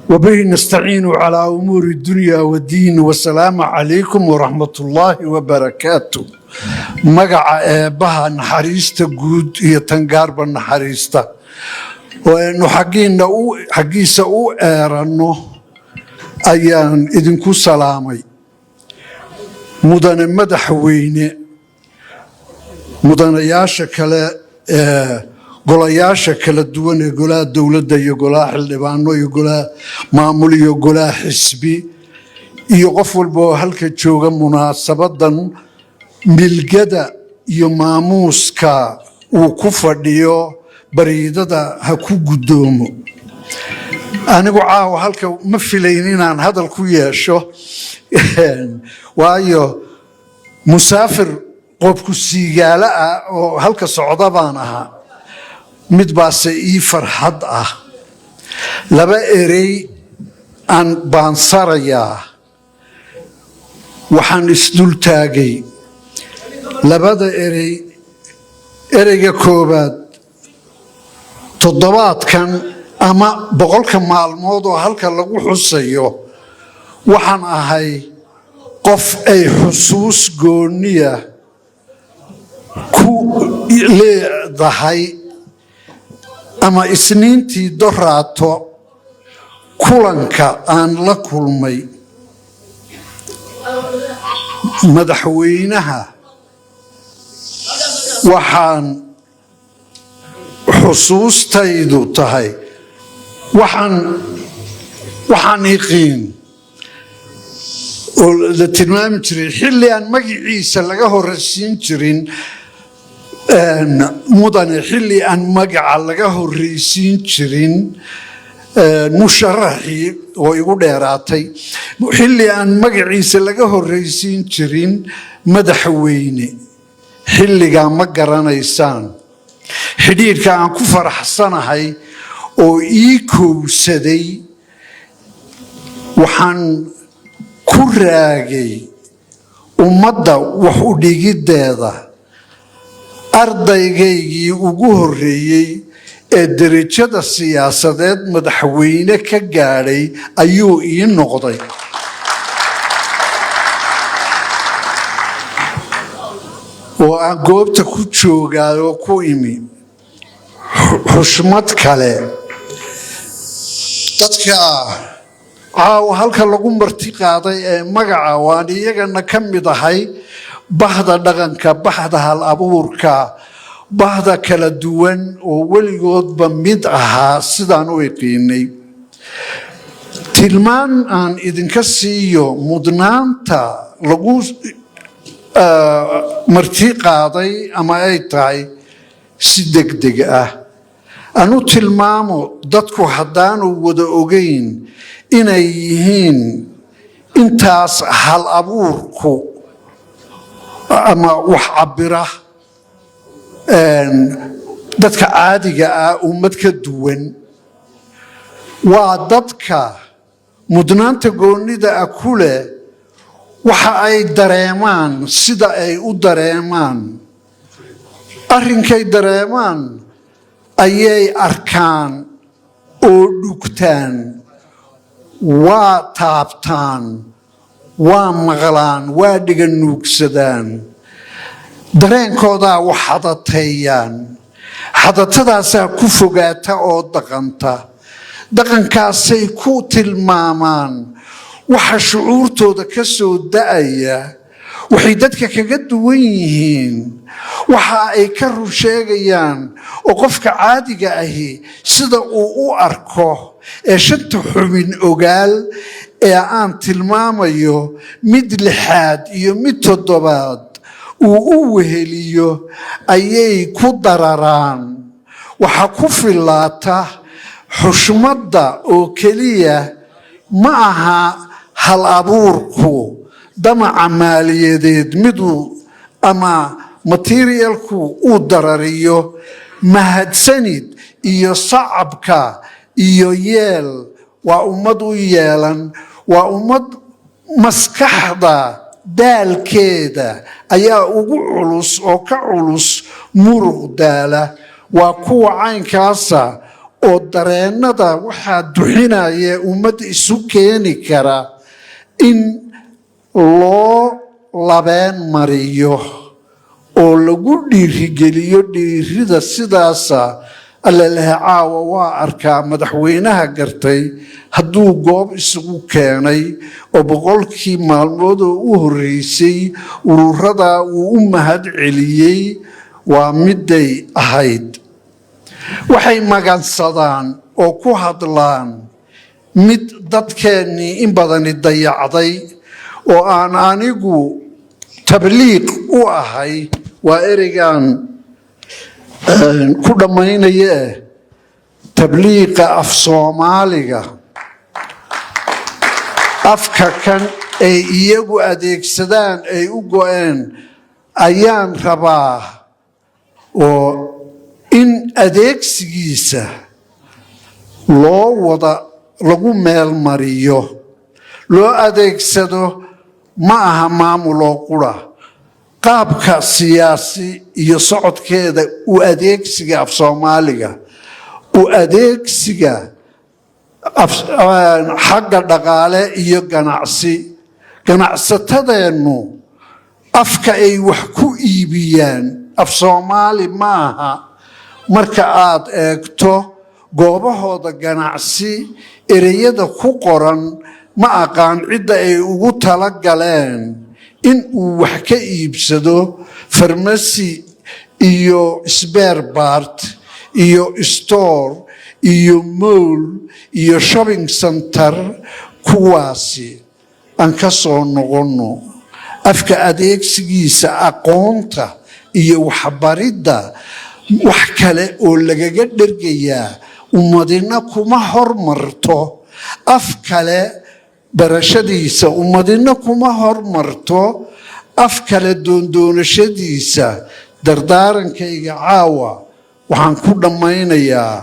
وبه نستعين على أمور الدنيا والدين. والسلام عليكم ورحمة الله وبركاته. مقع بها نحريستا قود هي تنقارب نحريستا وإنه حقيسا أرانو أيان إذنكو سلامي مدن مدحويني مدن ياشا كلا golayaasha kala duwan ee golaha dawladda iyo golaha xildhibaano iyo golaha maamul iyo golaha xisbi iyo qof walba oo halka jooga munaasabadan milgada iyo maamuuska uu ku fadhiyo bariidada ha ku gudoomo. anigu caawa halka ma filayn inaan hadal ku yeesho waayo musaafir qofku siigaala ah oo halka socda baan ahaa. mid baase ii farxad ah laba erey aan baansarayaa waxaan isdul taagay labada ereyga koobaad toddobaadkan ama 100 maalmood oo halka lagu xusayo waxaan ahay qof ay xusuus gooniya ku leedahay ama isniintii doraato kulanka aan la kulmay madaxweynaha waxaan xusuustaydu tahay waxaan iqiin oo la tilmaami jiray xilli aan magaciisa laga horreysiin jirin mudane xilli aan magaca laga horreysiin jirin musharaxii oo igu dheeraatay xilli aan magaciisa laga horreysiin jirin madaxweyne xilligaa ma garanaysaan xidhiidhka aan ku faraxsanahay oo ii kowsaday waxaan ku raagay ummadda wax u dhigiddeeda ardaygaygii ugu horreeyey ee derajada siyaasadeed madaxweyne ka gaadhay ayuu ii noqday. oo aan goobta ku joogaayoo ku imi xushmad kale dadka caawa halka lagu marti qaaday ee magaca waan iyagana ka mid ahay bahda dhaqanka bahda hal abuurka bahda kala duwan oo weligoodba mid ahaa sidaan u yaqiinay. tilmaan aan idinka siiyo mudnaanta lagu marti qaaday ama ay tahay si degdeg ah anu tilmaamo dadku haddaanu wada ogeyn inay yihiin intaas hal abuurku ama wax cabira dadka caadiga ah ummad ka duwan waa dadka mudnaanta goonida ah ku leh waxa ay dareemaan sida ay u dareemaan arrinkay dareemaan ayay arkaan oo dhugtaan waa taabtaan waa maqlaan waa dhiga nuugsadaan dareenkoodaa wax xadateeyaan xadatadaasaa ku fogaata oo dhaqanta dhaqankaasay ku tilmaamaan waxa shucuurtooda ka soo da'aya waxay dadka kaga duwan yihiin waxa ay ka run sheegayaan oo qofka caadiga ahi sida uu u arko ee shanta xubin ogaal ee aan tilmaamayo mid 6 iyo mid 7 uu u weheliyo ayay ku dararaan. waxa ku filaata xushmadda oo keliya ma aha hal abuurku damaca maaliyadeed miduu ama materialku uu darariyo mahadsanid iyo sacabka iyo yeel waa ummad u yeelan waa ummad maskaxda daalkeeda ayaa ugu culus oo ka culus muruq daala waa kuwa caynkaasa oo dareennada waxaa duxinaya ummadda isu keeni kara in loo labeen mariyo oo lagu dhiirigeliyo dhiirida sidaasa allalehe caawa waa arkaa madaxweynaha gartay hadduu goob isugu keenay oo 100kii maalmood oo u horreysay ururada uu u mahad celiyey waa miday ahayd waxay magansadaan oo ku hadlaan mid dadkeennii in badani dayacday oo aan anigu tabliiq u ahay waa ereygan ku dhammaynaya tabliiqa af Soomaaliga afka kan ay iyagu adeegsadaan ay u go'een ayaan rabaa oo in adeegsigiisa loo wada lagu meel mariyo loo adeegsado ma aha maamuloo qura qaabka siyaasi iyo socodkeeda u adeegsiga af Soomaaliga u adeegsiga xagga dhaqaale iyo ganacsatadeennu afka ay wax ku iibiyaan af Soomaali maaha marka aad eegto goobahooda ganacsi ereyada ku qoran ma aqaan cidda ay ugu tala galeen in uu wax ka iibsado farmasi iyo spare part iyo store iyo mall iyo shopping center kuwaasi aan ka soo noqono afka adeegsigiisa aqoonta iyo waxbaridda wax kale oo lagaga dhergayaa ummadina kuma hormarto af kale barashadiisa ummadina kuma hormarto af kale doondoonashadiisa dardaarankayga caawa waxaan ku dhammaynayaa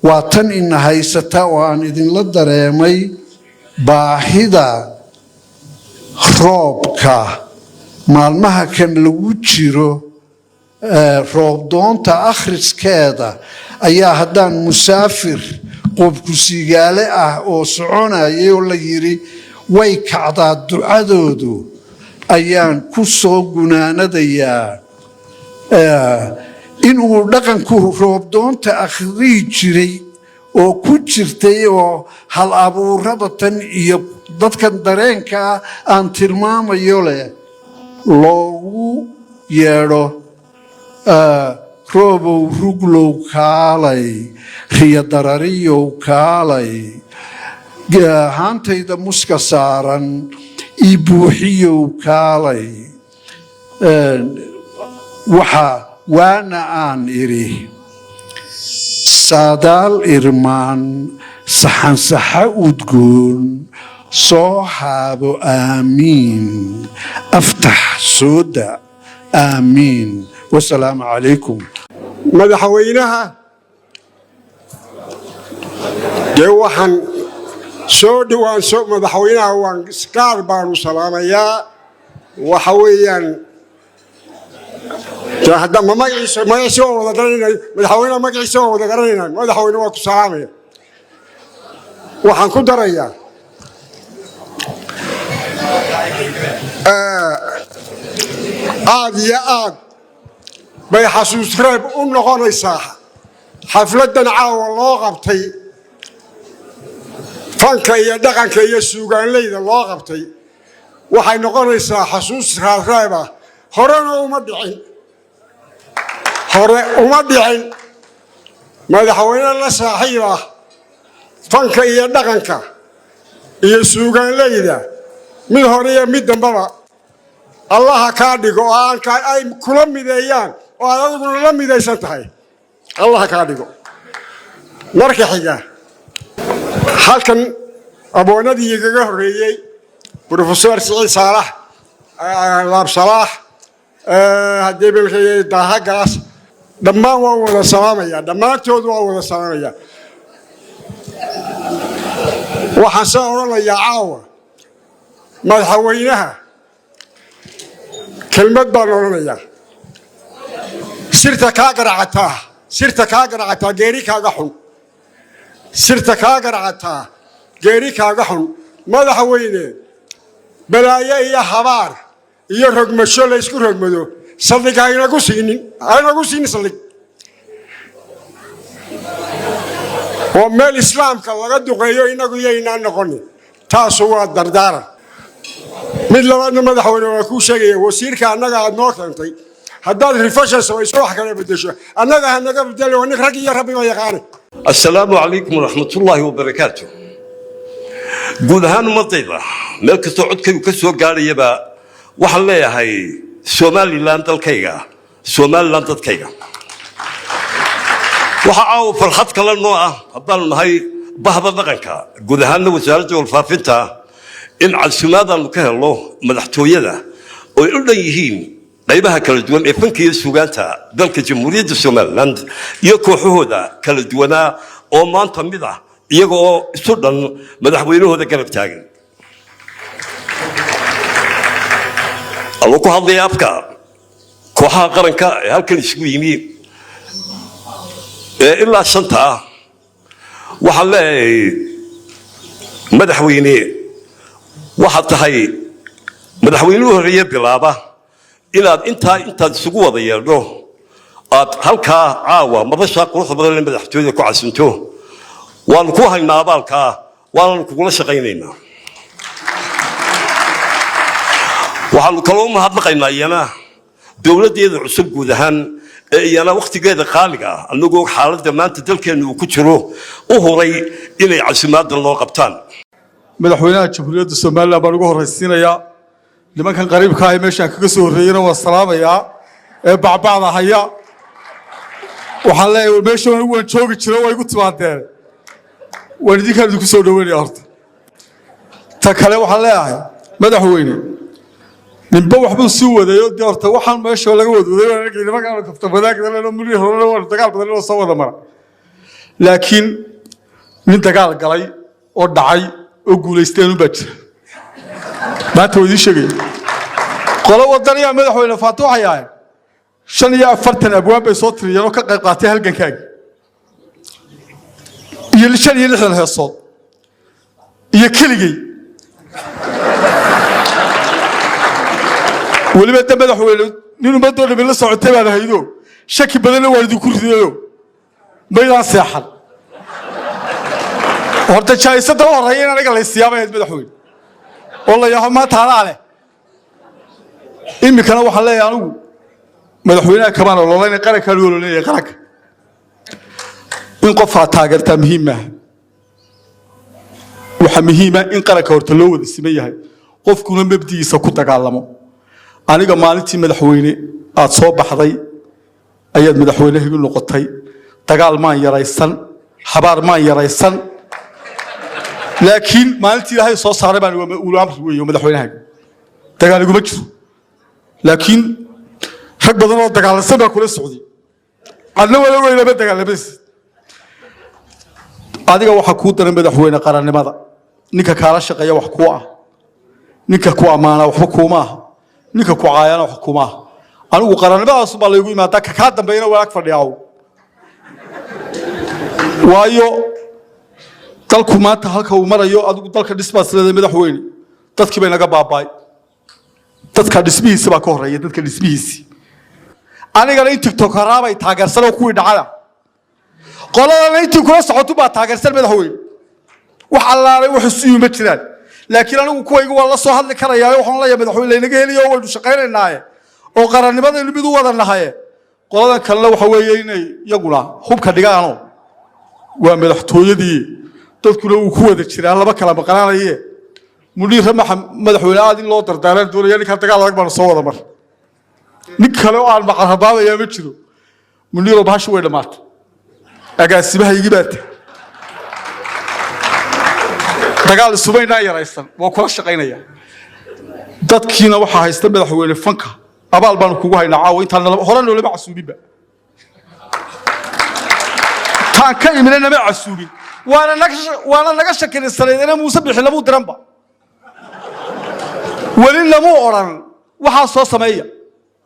waa tan ina haysata oo aan idinla dareemay baahida roobka maalmaha kan lagu jiro roob doonta akhriskeeda ayaa haddaan musaafir qofku sigaale ah oo soconayay oo la yiri way kacdaa ducadoodu ayaan ku soo gunaanadayaa in uu dhaqanku roob doonta akhrii jiray oo ku jirtay oo hal abuurada tan iyo dadkan dareenka aan tilmaamayo leh loogu yeedho roobow ruglow kaalay riya darariyow kaalay haantayda muska saaran ii buuxiyow kaalay waana aan idhi saadaal irmaan saxansaxa udgoon soo haabo aamiin aftax sooda aamiin wasalaamu calaykum madaxweynaha dee waxaan soo dhawaan madaxweynaha waan gaar baanu salaamayaa waxa weeyaan hadda magaciisa waa wada garanayna madaxweynaha magaciisa waa wada garanayna madaxweyne waa ku salaamaya waxaan ku darayaa aad iyo aad bay xasuus reeb u noqonaysaa xafladan caawa loo qabtay fanka iyo dhaqanka iyo suugaanleyda loo qabtay waxay noqonaysaa xasuus reeb ah horena uma dhicin madaxweyne la saaxiib ah fanka iyo dhaqanka iyo suugaanleyda mid hore iyo mid dambaba allaha kaa dhigo oo ay kula mideeyaan oo aad adiguna la midaysan tahay allaha kaa dhigo marka xiga halkan aboonadii igaga horreeyey professor Siciid Saalax laab Salaax haddii bilkay daahagaas dhammaan waa wada salaamaya dhammaantood waa wada salaamaya waxaan soo oranayaa caawa madaxweynaha kelmad baan oranayaa sirta kaa garacataa geeri kaaga xun sirta kaa garcataa geeri kaaga xun madaxweyne balaayo iyo habaar iyo rogmasho la isku rogmado saldhig aynagu siinin saldhig oo meel islaamka laga duqeeyo inagu yaynaan noqonin taasu waa dardaaran mid labaadna madaxweyne waa kuu sheegaya wasiirka annaga aad noo keentay haddaad rifashan samayso wax kala bedesho annaga ha naga bedelo nin rag iyo rabbiba yaqaane السلام عليكم ورحمة الله وبركاته. قول هانو مطيبة ملك صعودك وكسو قال يبا وحليا هاي سومالي لاندل كيغا سومالي لاندل كيغا وحاو فرحت كلا النوعة أبدال هاي بحضة دقنكا قول هانو وزارة والفافنتا إن على سمادا المكهلو مدحتو يدا ويقولنا يهين qaybaha kala duwan ee fankiga suugaanta dalka jamhuuriyadda Soomaaliland iyo kooxahooda kala duwana oo maanta mid ah iyaga oo isu dhan madaxweynahooda garab taagan ku hadlaya afka kooxaha qaranka ee halkan isugu yimi ilaa shanta waxa leeyahay madaxweyne waxa tahay madaxweynuhu horeeyay bilaaba inaad intaad isugu wada yeedho aad halkaa caawa madasha quruxda badan ee madaxtooyada ku casinto waan ku haynaa abaalkaa waana kugula shaqaynaynaa waxaan kaloo mahadnaqaynaa iyana dowladdeeda cusub guud ahaan ee iyana waqtigeeda qaaliga ah anagoo xaaladda maanta dalkeenu uu ku jiro u horay inay casimaadda loo qabtaan madaxweynaha jamhuuriyadda Soomaaliland baan ugu horeysiinayaa nimankan qariibka ah meeshan kaga soo horeeyana waa salaamayaa ee bacbacda haya waxaan leeyahay meeshan waan joogi jiray way igu timaadeen waan idinkaan ku soo dhaweynaya horta ta kale waxaan leeyahay madaxweyne ninba waxba soo wadayo horta waxaan meesha laga wadwaday nimankan kafta wadaagdana mulii hore waa dagaal badan oo soo wada mara laakiin nin dagaal galay oo dhacay oo guuleysteen u bajira maanta way sheegay qolo wadaniya madaxweyne Faatuux ayaa 45 abwaan bay soo tiriyeen oo ka qayb qaatay halgankaaga iyo 60 heesood iyo keligay waliba madaxweyne nin umadoo dhammaan la socotay baan haydo shaki badan waa idinku ridayo baydaan seexan horta jaayisada horeeyay anaga la siyaabay madaxweyne والله يا ما تعالى إمي كانوا وحلا يانو مدحونا كمان والله إن قرك الأولى ليه قرك إن قفها تاجر تمهمة وحمهمة إن قرك ورتلود السمية هاي قف كنا مبدي سكوت تعلمه أنا جمالتي مدحوني أتصاب حظي أيد مدحوني يقول نقطي تقال ما يريسن حبار ما يريسن لكن مالتي هاي صوص عربي والأمر يوم مدحونها تقال يقول مجد لكن حق بدنا تقال السبع كل السعودي عندنا ولا ولا بتقال بس هذا هو حكوت أنا مدحونها قرن ماذا نك كارش قيا وحكوة نك كوا مانا وحكومة نك كوا عيانا وحكومة أنا وقرن بقى أصبح يقول ما تك كاتم بينه ولا أكفر ياو وايو dalku maanta halka uu marayo adigu dalka dhismaasleeda madaxweyne dadkii bay naga baabay dadka dhismihiisa baa ka horeeyay dadka dhismihiisa anigana in TikTok raabay taageersan oo kuwii dhacada qolada intii kula socoto baa taageersan madaxweyne wax allaaray wax isu ma jiraan laakiin anigu kuwaygu waa la soo hadli karayaa waxaan leeyahay madaxweyne inaga heliyo waynu shaqaynaynaa oo qarannimada mid u wada nahay qoladan kale waxa weeye inay iyaguna hubka dhigaano waa madaxtooyadii dadkuna uu ku wada jiraa laba kala maqanaanayee mudiir madaxweyne aad in loo dardaaran doonaya ninka dagaal adag baan soo wada mar nin kale oo aan maqarhabaabaya ma jiro mudiir baash way dhamaatay agaasimaha igi baatay dagaal subaynaa yaraysan waa kula shaqaynaya dadkiina waxa haysta madaxweyne fanka abaal baan kugu haynaa caawa intaan hore loo laba casuubinba taan ka iminana ma casuubin وانا نقاش كده السنة أنا مسبح لمو درنبا ولين لمو أوران وحصل سمية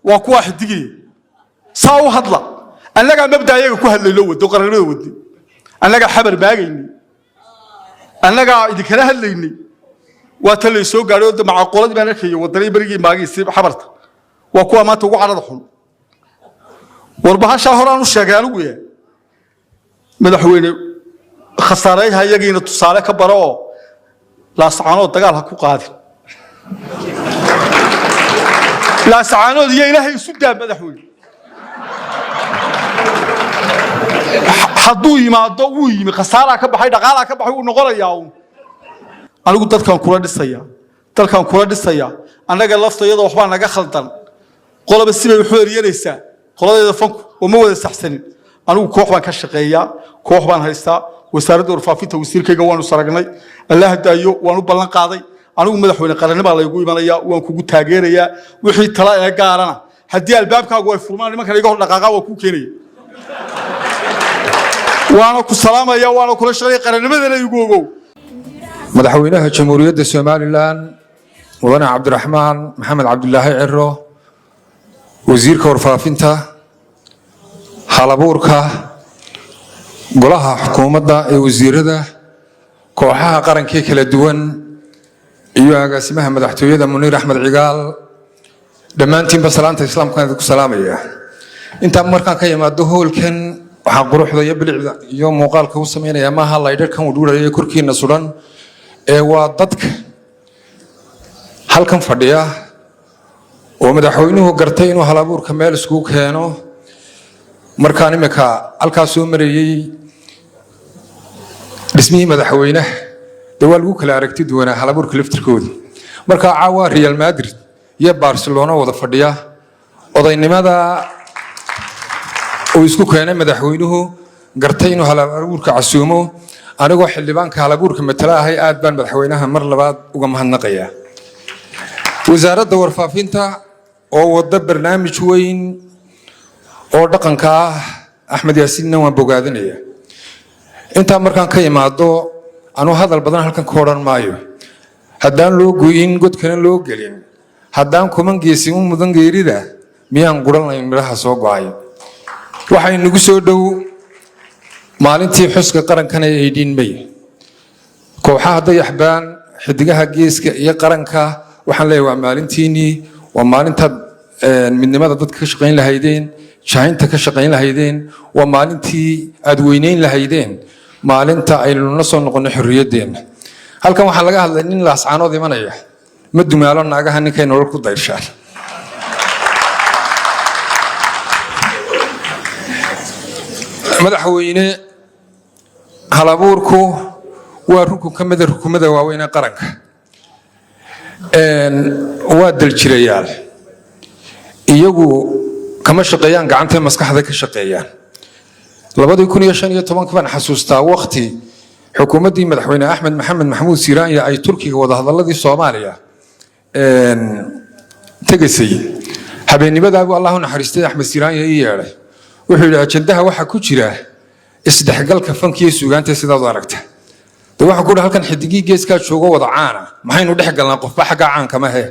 وكوا واحد تجي صاو هضلا أنا لقى مبدأ يجي كوه اللي لود وقرر ودي أنا لقى حبر باقيني annaga idinkala hadlaynay waa tan la soo gaaray oo macaqoladii baan arkay wadani barigii maagiisi xabarta waa kuwa maanta ugu carada xun warbahasha horaan u sheegay anigu yahay madaxweyne khasaaraha iyagiina tusaale ka baro oo laascaanood dagaal ha ku qaadin laascaanood iyo ilaahay isu daa madaxweyne hadduu yimaado wuu yimi khasaaraha ka baxay dhaqaalaha ka baxay wuu noqonayaa anigu dadkan kula dhisaya annaga laftayada waxbaa naga khaldan qoloba sibay wuxuu eryanaysaa qoladeeda fanku oo ma wada saxsanin anigu koox baan ka shaqeeyaa koox baan haystaa wasaaradda warfaafinta wasiirkayga waanu saragnay allah daayo waanu ballan qaaday anigu madaxweyne qarannibaa laygu imanayaa waan kugu taageerayaa wixii tala ee gaarana haddii albaabkaagu ay furmaan nimankan iga hor dhaqaaqaa waa kuu keenaya waana ku salaamaya waana kula shaqeeya qarannimadana igu ogow madaxweynaha jamhuuriyadda somalilan mudane cabdiraxmaan maxamed cabdilaahi ciro wasiirka warfaafinta halabuurka golaha xukuumadda ee wasiirada kooxaha qarankii kala duwan iyo agaasimaha madaxtooyada muniir axmed cigaal dhammaantiinba salaanta islaamkaan ku salaamaya intaan markaan ka yimaado hoolkan waxaa quruxda iyo bilicda iyo muuqaalka u sameynaya maaha laydharkan udhuuraya korkiina sudan ee waa dadka halkan fadhiya oo madaxweynuhu gartay inuu halabuurka meel iskugu keeno markaan imika halkaas soo marayay dhismihii madaxweynaha dee waa lagu kala aragti duwanaa halabuurka laftirkooda markaa caawa real madrid iyo barcelona wada fadhiya odaynimada uu isku keenay madaxweynuhu gartay inuu halabuurka casuumo anigoo xildhibaanka halabuurka matala ahay aad baan madaxweynaha mar labaad uga mahadnaqayaa wasaaradda warfaafinta oo wada barnaamij weyn oo dhaqanka ah axmed yaasiinna waan bogaadinaya intaa markaan ka imaado anuu hadal badan halkan ka odhan maayo haddaan loo goyin godkana loo gelin haddaan kuman geesin u mudan geerida miyaan guranlayn midhaha soo go-ay waxay nagu soo dhow maalintii xuska qarankan ee 18 May kooxaha dayaxbaan xidigaha geeska iyo qaranka waxaan leeyahay waa maalintiinii waa maalinta midnimada dadka ka shaqeyn lahaydeen shahaynta ka shaqeyn lahaydeen waa maalintii aad weyneyn lahaydeen maalinta aynu la soo noqono xorriyadeena halkan waxaa laga hadlay nin laascaanood imanaya ma dumaalo naagaha ninkay nolol ku dayrshaan madaxweyne halabuurku waa rukun ka mid ah rukumada waaweyn ee qaranka waa daljirayaal iyagu kama shaqeeyaan gacanta maskaxda ka shaqeeyaan 2015 baan xasuustaa waqti xukuumaddii madaxweyne axmed maxamed maxamuud siiraanya ay turkiga wada hadalladii soomaaliya tegasay habeennimadaabu allahu naxariistay axmed siiraanya ii yeedhay wuxuu yidhi ajandaha waxaa ku jira isdhexgalka fankiyo suugaanta sidaad u aragta de waxaa ku dhi halkan xidigii geeskaa joogo wada caana maxaynu dhex galnaa qofba xaggaa caanka mahe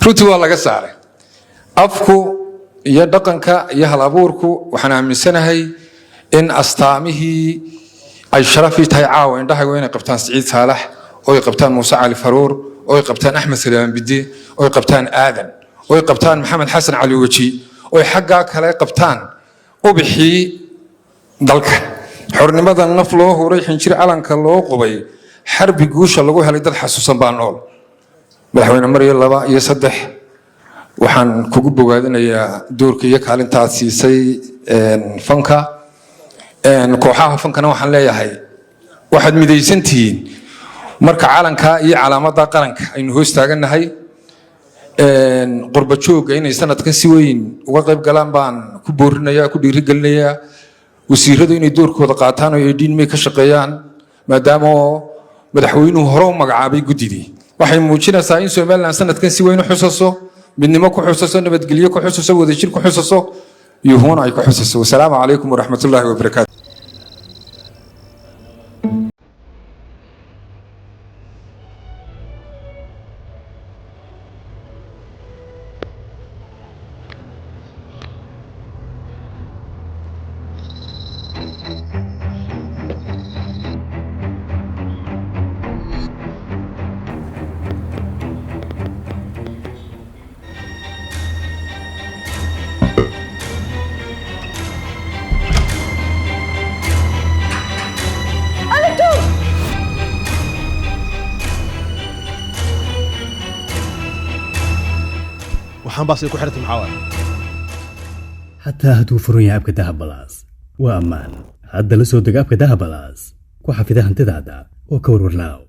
runtii waa laga saaray afku iyo dhaqanka iyo halabuurku waxaan aaminsanahay in astaamihii ay sharafii tahay caawa indhahaygu inay qabtaan siciid saalax oo ay qabtaan muuse cali faruur oo ay qabtaan axmed salaaman bide oo ay qabtaan aadan oo ay qabtaan maxamed xasan cali weji oo ay xaggaa kale qabtaan ubixii dalka xornimada naf loo huray xinjir calanka loo qubay xarbi guusha lagu helay dad xasuusan baa nool madaxweyne mariyo 2 iyo 3 waxaan kugu bogaadinayaa doorka iyo kaalintaad siisay fanka kooxaha fankana waxaan leeyahay waxaad midaysantihiin marka calanka iyo calaamadda qaranka aynu hoos taagannahay qurba joogga inay sanadkan si weyn uga qayb galaan baan ku boorinayaa ku dhiirigelinayaa wasiiradu inay doorkooda qaataan oo 18 May ka shaqeeyaan maadaama madaxweynuhu hore u magacaabay guddidii waxay muujinaysaa in Soomaaliland sanadkan si weyn u xusaso midnimo ku xusaso nabadgelyo ku xusaso wadajir ku xusaso yuhuuna ay ku xusaso wassalaamu calaykum waraxmatullaahi wabarakaatu waxaan baasay ku xirtay maxaa waay حتى هدو فروني أبك دهب بلاس وأمان هذا لسه دق أبك دهب بلاس كو حفيدها انتدادا وكور ورلاو